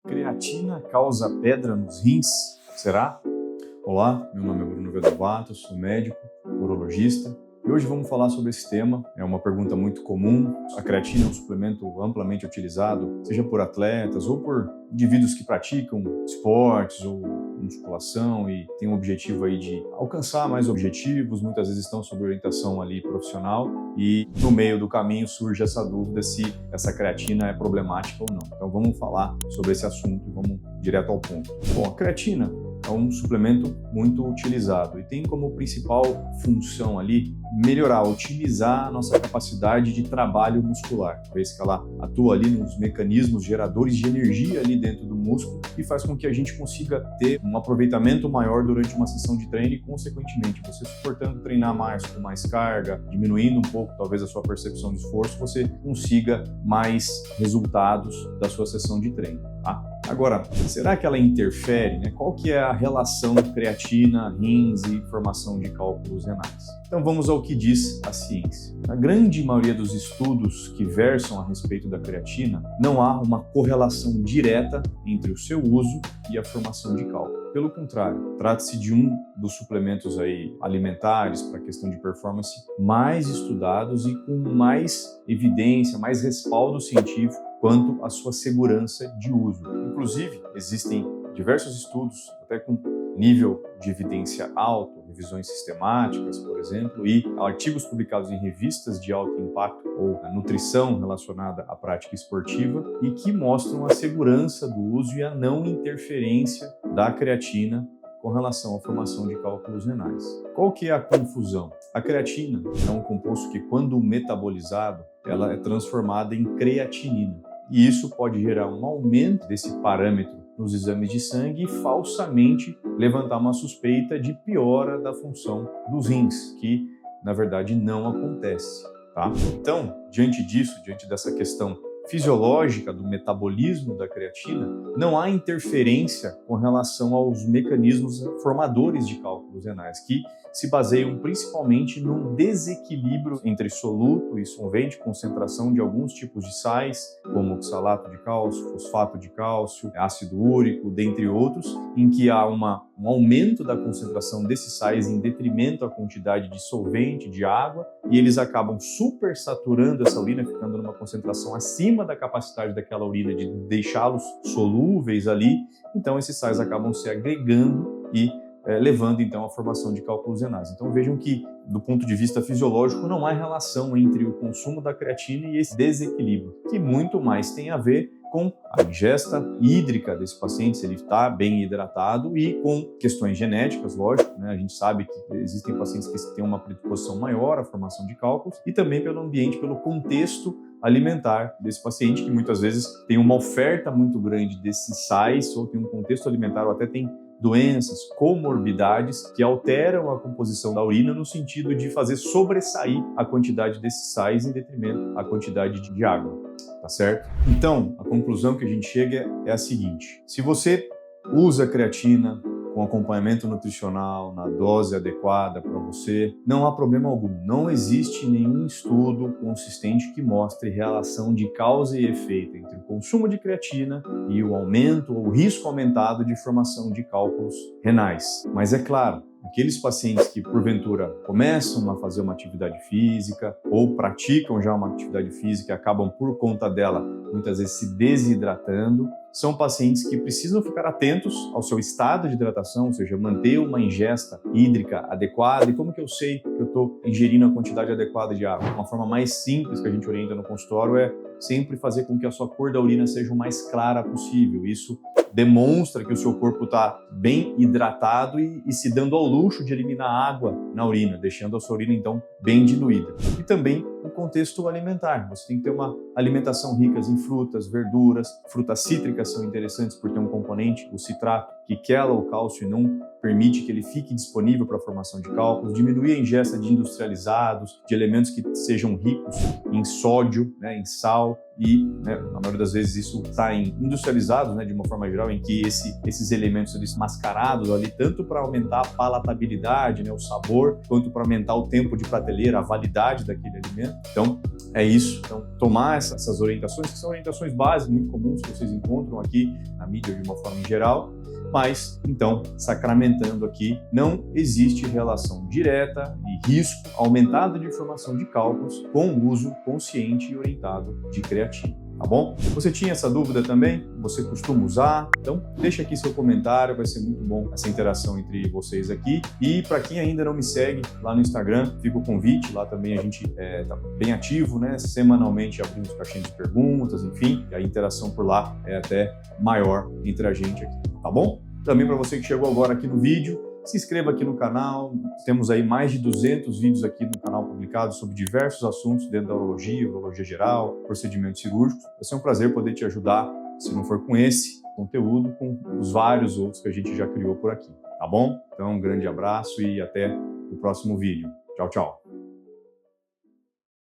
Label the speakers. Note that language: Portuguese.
Speaker 1: Creatina causa pedra nos rins? Será? Olá, meu nome é Bruno Vedovato, sou médico, urologista, e hoje vamos falar sobre esse tema. É uma pergunta muito comum. A creatina é um suplemento amplamente utilizado, seja por atletas ou por indivíduos que praticam esportes ou musculação e têm um objetivo aí de alcançar mais objetivos, muitas vezes estão sob orientação ali profissional e no meio do caminho surge essa dúvida se essa creatina é problemática ou não. Então vamos falar sobre esse assunto e vamos direto ao ponto. Bom, a creatina é um suplemento muito utilizado e tem como principal função ali melhorar, otimizar a nossa capacidade de trabalho muscular, uma vez que ela atua ali nos mecanismos geradores de energia ali dentro do músculo e faz com que a gente consiga ter um aproveitamento maior durante uma sessão de treino e, consequentemente, você suportando treinar mais com mais carga, diminuindo um pouco talvez a sua percepção de esforço, você consiga mais resultados da sua sessão de treino, tá? Agora, será que ela interfere, né? Qual que é a relação creatina, rins e formação de cálculos renais? Então vamos ao que diz a ciência. Na grande maioria dos estudos que versam a respeito da creatina, não há uma correlação direta entre o seu uso e a formação de cálculo. Pelo contrário, trata-se de um dos suplementos aí alimentares para a questão de performance mais estudados e com mais evidência, mais respaldo científico quanto à sua segurança de uso. Inclusive, existem diversos estudos, até com nível de evidência alto, revisões sistemáticas, por exemplo, e artigos publicados em revistas de alto impacto ou a nutrição relacionada à prática esportiva e que mostram a segurança do uso e a não interferência da creatina com relação à formação de cálculos renais. Qual que é a confusão? A creatina é um composto que, quando metabolizado, ela é transformada em creatinina. E isso pode gerar um aumento desse parâmetro nos exames de sangue e falsamente levantar uma suspeita de piora da função dos rins, que na verdade não acontece, tá? Então, diante disso, diante dessa questão fisiológica do metabolismo da creatina, não há interferência com relação aos mecanismos formadores de cálculos renais, que se baseiam principalmente num desequilíbrio entre soluto e solvente, concentração de alguns tipos de sais, como oxalato de cálcio, fosfato de cálcio, ácido úrico, dentre outros, em que há um aumento da concentração desses sais em detrimento à quantidade de solvente, de água, e eles acabam supersaturando essa urina, ficando numa concentração acima da capacidade daquela urina de deixá-los solúveis ali. Então esses sais acabam se agregando e levando então à formação de cálculos renais. Então vejam que, do ponto de vista fisiológico, não há relação entre o consumo da creatina e esse desequilíbrio, que muito mais tem a ver com a ingesta hídrica desse paciente, se ele está bem hidratado, e com questões genéticas, lógico, né? A gente sabe que existem pacientes que têm uma predisposição maior à formação de cálculos, e também pelo ambiente, pelo contexto alimentar desse paciente, que muitas vezes tem uma oferta muito grande desses sais, ou tem um contexto alimentar, ou até tem doenças, comorbidades que alteram a composição da urina no sentido de fazer sobressair a quantidade desses sais em detrimento à quantidade de água, tá certo? Então, a conclusão que a gente chega é a seguinte: se você usa creatina com acompanhamento nutricional, na dose adequada para você, não há problema algum. Não existe nenhum estudo consistente que mostre relação de causa e efeito entre o consumo de creatina e o aumento ou o risco aumentado de formação de cálculos renais. Mas é claro, aqueles pacientes que, porventura, começam a fazer uma atividade física ou praticam já uma atividade física e acabam, por conta dela, muitas vezes se desidratando, são pacientes que precisam ficar atentos ao seu estado de hidratação, ou seja, manter uma ingesta hídrica adequada. E como que eu sei que eu estou ingerindo a quantidade adequada de água? Uma forma mais simples que a gente orienta no consultório é sempre fazer com que a sua cor da urina seja o mais clara possível. Isso demonstra que o seu corpo está bem hidratado e se dando ao luxo de eliminar água na urina, deixando a sua urina, então, bem diluída. E também o contexto alimentar. Você tem que ter uma alimentação rica em frutas, verduras. Frutas cítricas são interessantes por ter um componente, o citrato, que quela o cálcio e não permite que ele fique disponível para a formação de cálculos. Diminuir a ingesta de industrializados, de elementos que sejam ricos em sódio, né, em sal, e na maioria das vezes isso está em industrializados, de uma forma geral, em que esses elementos eles são mascarados ali tanto para aumentar a palatabilidade, o sabor, quanto para aumentar o tempo de prateleira, a validade daquele alimento. Então, é isso. Então, tomar essas orientações, que são orientações básicas, muito comuns, que vocês encontram aqui na mídia de uma forma em geral, mas, então, sacramentando aqui, não existe relação direta e risco aumentado de formação de cálculos com o uso consciente e orientado de creatina. Tá bom? Você tinha essa dúvida também? Você costuma usar? Então, deixa aqui seu comentário, vai ser muito bom essa interação entre vocês aqui. E para quem ainda não me segue lá no Instagram, fica o convite, lá também a gente tá bem ativo, né? Semanalmente abrimos caixinhas de perguntas, enfim, e a interação por lá é até maior entre a gente aqui, tá bom? Também para você que chegou agora aqui no vídeo, se inscreva aqui no canal, temos aí mais de 200 vídeos aqui no canal publicados sobre diversos assuntos dentro da urologia geral, procedimentos cirúrgicos. Vai ser um prazer poder te ajudar, se não for com esse conteúdo, com os vários outros que a gente já criou por aqui, tá bom? Então, um grande abraço e até o próximo vídeo. Tchau, tchau!